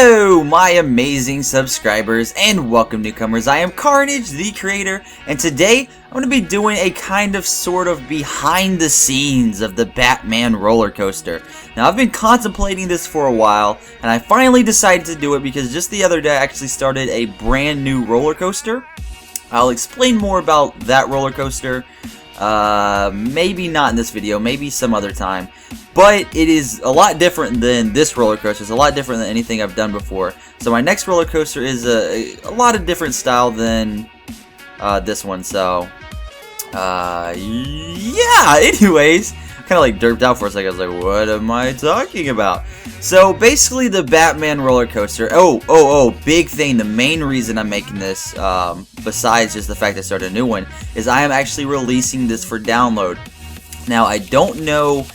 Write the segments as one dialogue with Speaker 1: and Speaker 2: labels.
Speaker 1: Hello, my amazing subscribers, and welcome newcomers. I am Carnage, the creator, and today I'm going to be doing a kind of sort of behind the scenes of the Batman roller coaster. Now, I've been contemplating this for a while, and I finally decided to do it because just the other day I actually started a brand new roller coaster. I'll explain more about that roller coaster, maybe not in this video, maybe some other time. But it is a lot different than this roller coaster. It's a lot different than anything I've done before. So my next roller coaster is a lot of different style than this one. So, yeah, anyways. Kind of like derped out for a second. I was like, what am I talking about? So basically the Batman roller coaster. Oh, big thing. The main reason I'm making this, besides just the fact I started a new one, is I am actually releasing this for download. Now, I don't know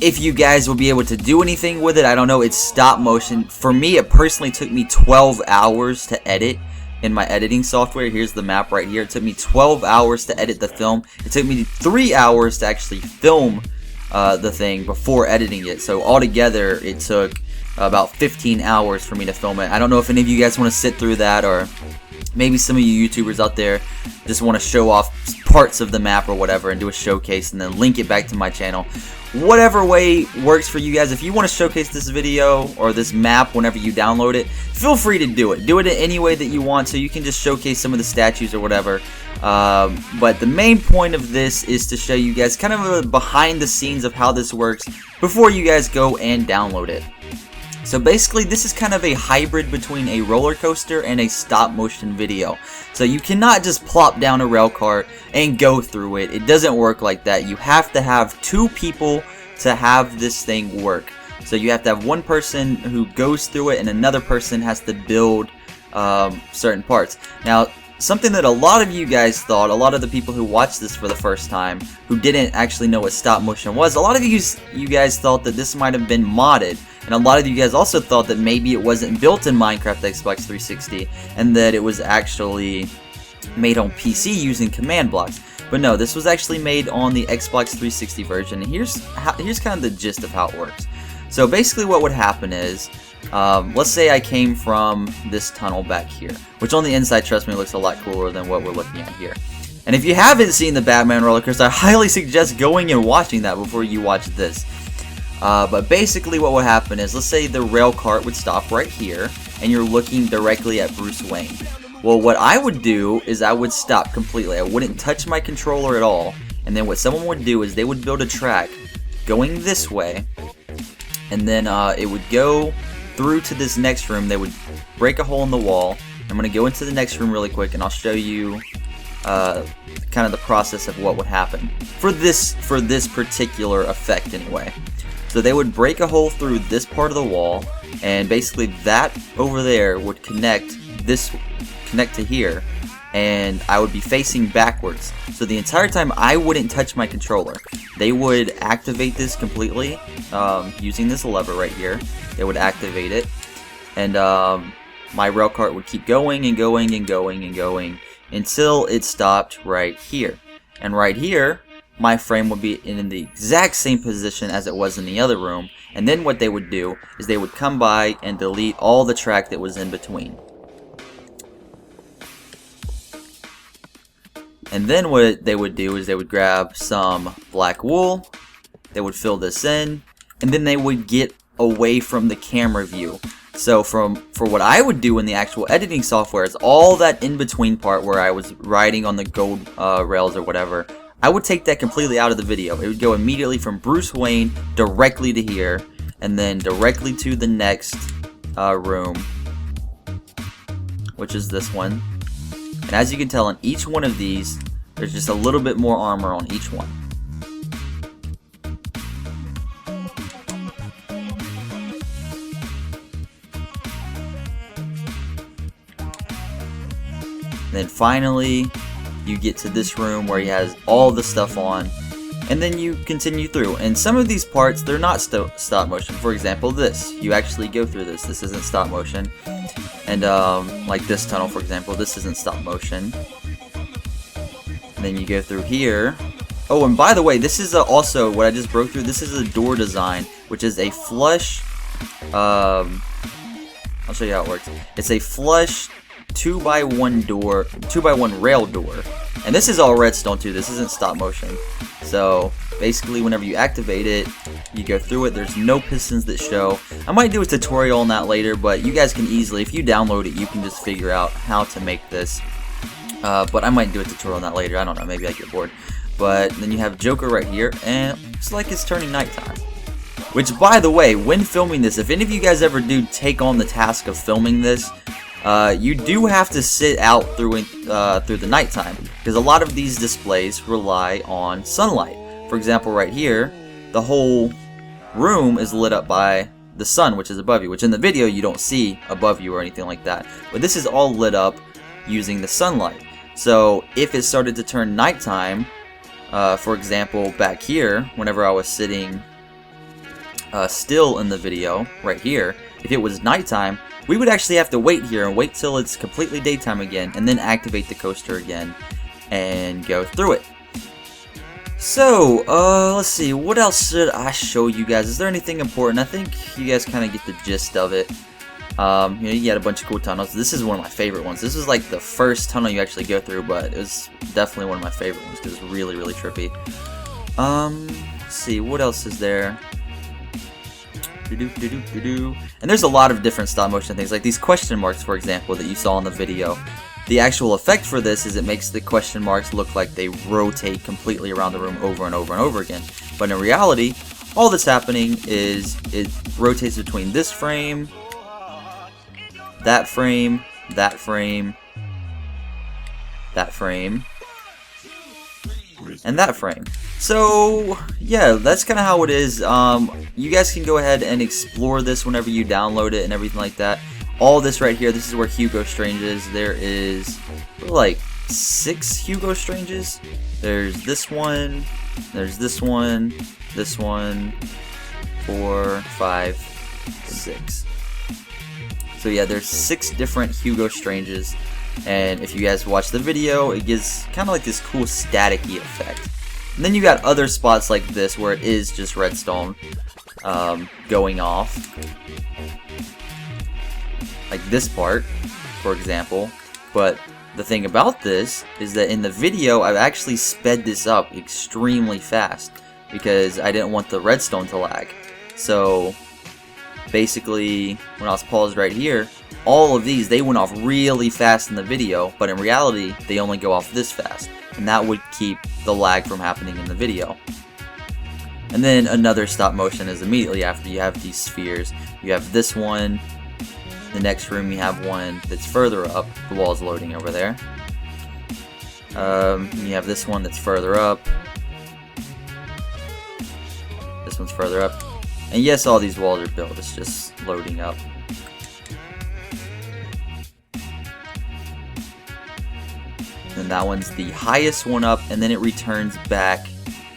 Speaker 1: if you guys will be able to do anything with it. I don't know. It's stop motion. For me, it personally took me 12 hours to edit in my editing software. Here's the map right here. It took me 12 hours to edit the film. It took me 3 hours to actually film the thing before editing it. So altogether, it took about 15 hours for me to film it. I don't know if any of you guys want to sit through that, or maybe some of you YouTubers out there just want to show off parts of the map or whatever and do a showcase and then link it back to my channel. Whatever way works for you guys. If you want to showcase this video or this map whenever you download it, feel free to do it. Do it in any way that you want, so you can just showcase some of the statues or whatever. But the main point of this is to show you guys kind of a behind the scenes of how this works before you guys go and download it. So basically, this is kind of a hybrid between a roller coaster and a stop motion video. So you cannot just plop down a rail cart and go through it. It doesn't work like that. You have to have two people to have this thing work. So you have to have one person who goes through it and another person has to build certain parts. Now, something that a lot of you guys thought, a lot of the people who watched this for the first time, who didn't actually know what stop motion was, a lot of you guys thought that this might have been modded. And a lot of you guys also thought that maybe it wasn't built in Minecraft Xbox 360 and that it was actually made on PC using command blocks. But no, this was actually made on the Xbox 360 version. And here's kind of the gist of how it works. So basically what would happen is, let's say I came from this tunnel back here, which on the inside, trust me, looks a lot cooler than what we're looking at here. And if you haven't seen the Batman roller coaster, I highly suggest going and watching that before you watch this. But basically what would happen is, let's say the rail cart would stop right here, and you're looking directly at Bruce Wayne. Well, what I would do is I would stop completely. I wouldn't touch my controller at all. And then what someone would do is they would build a track going this way, and then it would go through to this next room. They would break a hole in the wall. I'm going to go into the next room really quick, and I'll show you kind of the process of what would happen for this particular effect anyway. So they would break a hole through this part of the wall, and basically that over there would connect to here, and I would be facing backwards. So the entire time I wouldn't touch my controller. They would activate this completely using this lever right here. They would activate it, and my rail cart would keep going and going and going and going until it stopped right here. And right here, my frame would be in the exact same position as it was in the other room, and then what they would do is they would come by and delete all the track that was in between. And then what they would do is they would grab some black wool, they would fill this in, and then they would get away from the camera view. So for what I would do in the actual editing software is all that in-between part where I was riding on the gold rails or whatever, I would take that completely out of the video. It would go immediately from Bruce Wayne directly to here, and then directly to the next room, which is this one. And as you can tell, in each one of these, there's just a little bit more armor on each one. And then finally, you get to this room where he has all the stuff on, and then you continue through. And some of these parts, they're not stop motion. For example, this. You actually go through this. This isn't stop motion. And like this tunnel, for example, this isn't stop motion. And then you go through here. Oh, and by the way, this is also what I just broke through. This is a door design, which is a flush I'll show you how it works. It's a flush 2x1 rail door, and this is all redstone too. This isn't stop motion. So basically, whenever you activate it, you go through it. There's no pistons that show. I might do a tutorial on that later, but you guys can easily, if you download it, you can just figure out how to make this. But I might do a tutorial on that later. I don't know. Maybe I get bored. But then you have Joker right here, and it's like it's turning nighttime. Which, by the way, when filming this, if any of you guys ever do take on the task of filming this, you do have to sit out through the nighttime, because a lot of these displays rely on sunlight. For example, right here, the whole room is lit up by the sun, which is above you, which in the video you don't see above you or anything like that. But this is all lit up using the sunlight. So if it started to turn nighttime, for example, back here, whenever I was sitting still in the video, right here, if it was nighttime, we would actually have to wait here and wait till it's completely daytime again, and then activate the coaster again and go through it. So, let's see, what else should I show you guys? Is there anything important? I think you guys kind of get the gist of it. You know, you got a bunch of cool tunnels. This is one of my favorite ones. This is like the first tunnel you actually go through, but it was definitely one of my favorite ones because it's really, really trippy. Let's see, what else is there? And there's a lot of different stop motion things, like these question marks, for example, that you saw in the video. The actual effect for this is it makes the question marks look like they rotate completely around the room over and over and over again. But in reality, all that's happening is it rotates between this frame, that frame, that frame, that frame, and that frame. So yeah, that's kind of how it is. You guys can go ahead and explore this whenever you download it and everything like that. All this right here, this is where Hugo Strange is. There is like 6 Hugo Stranges. There's this one, there's this one, 4, 5, 6. So yeah, there's 6 different Hugo Stranges, and if you guys watch the video, it gives kind of like this cool staticky effect. And then you got other spots like this where it is just redstone going off, like this part, for example. But the thing about this is that in the video, I've actually sped this up extremely fast because I didn't want the redstone to lag. So basically, when I was paused right here, all of these, they went off really fast in the video, but in reality, they only go off this fast. And that would keep the lag from happening in the video. And then another stop motion is immediately after you have these spheres. You have this one. The next room you have one that's further up. The wall's loading over there. You have this one that's further up. This one's further up. And yes, all these walls are built. It's just loading up. And that one's the highest one up, and then it returns back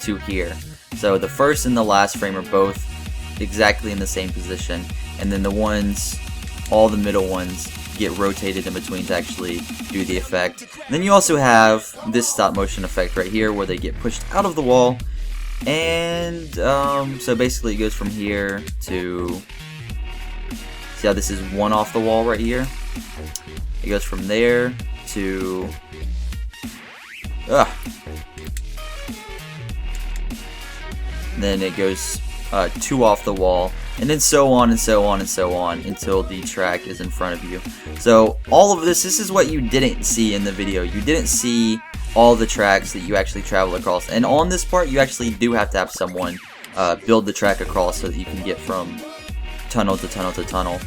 Speaker 1: to here. So the first and the last frame are both exactly in the same position, and then the ones, all the middle ones, get rotated in between to actually do the effect. And then you also have this stop motion effect right here where they get pushed out of the wall, and so basically it goes from here to, see how this is one off the wall right here? It goes from there to, then it goes 2 off the wall, and then so on and so on and so on until the track is in front of you. So all of this is what you didn't see in the video. You didn't see all the tracks that you actually travel across, and on this part you actually do have to have someone build the track across so that you can get from tunnel to tunnel to tunnel.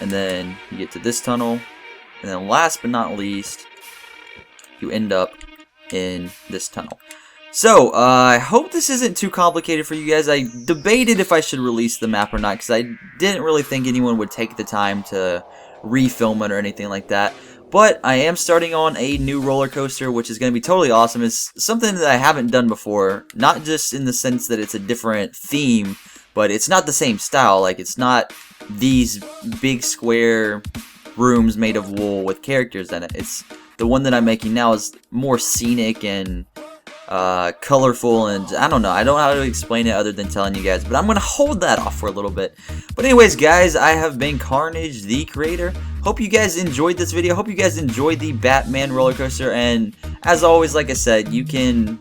Speaker 1: And then you get to this tunnel, and then last but not least, you end up in this tunnel. So, I hope this isn't too complicated for you guys. I debated if I should release the map or not, because I didn't really think anyone would take the time to refilm it or anything like that. But I am starting on a new roller coaster, which is going to be totally awesome. It's something that I haven't done before, not just in the sense that it's a different theme, but it's not the same style. Like, it's not these big square rooms made of wool with characters in it. It's the one that I'm making now is more scenic and colorful, and I don't know. I don't know how to explain it other than telling you guys, but I'm gonna hold that off for a little bit. But anyways, guys, I have been Carnage, the creator. Hope you guys enjoyed this video. Hope you guys enjoyed the Batman roller coaster, and as always, like I said, you can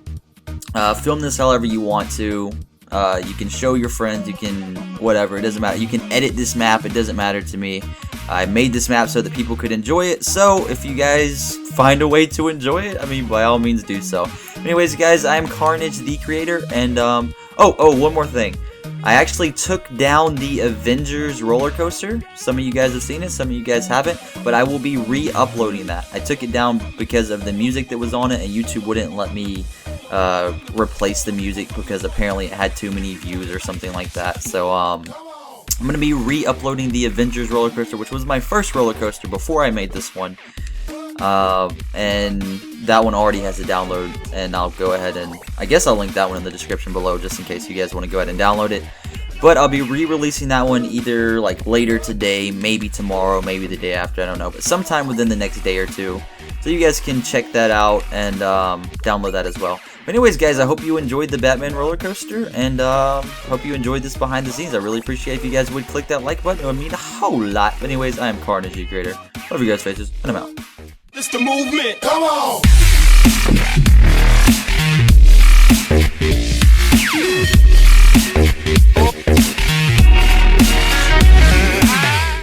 Speaker 1: film this however you want to. You can show your friends, you can whatever, it doesn't matter. You can edit this map, it doesn't matter to me. I made this map so that people could enjoy it, so if you guys find a way to enjoy it, I mean, by all means do so. Anyways, guys, I am Carnage, the creator, and oh, one more thing. I actually took down the Avengers roller coaster. Some of you guys have seen it, some of you guys haven't, but I will be re-uploading that. I took it down because of the music that was on it, and YouTube wouldn't let me replace the music because apparently it had too many views or something like that. So I'm going to be re-uploading the Avengers roller coaster, which was my first roller coaster before I made this one. And that one already has a download, and I'll go ahead and I guess I'll link that one in the description below just in case you guys want to go ahead and download it. But I'll be re-releasing that one either like later today, maybe tomorrow, maybe the day after, I don't know, but sometime within the next day or two. So you guys can check that out and download that as well. But anyways, guys, I hope you enjoyed the Batman roller coaster, and hope you enjoyed this behind the scenes. I really appreciate if you guys would click that like button. It would mean a whole lot. But anyways, I am Carnage, the creator. Love you guys' faces, and I'm out.
Speaker 2: It's the movement. Come on.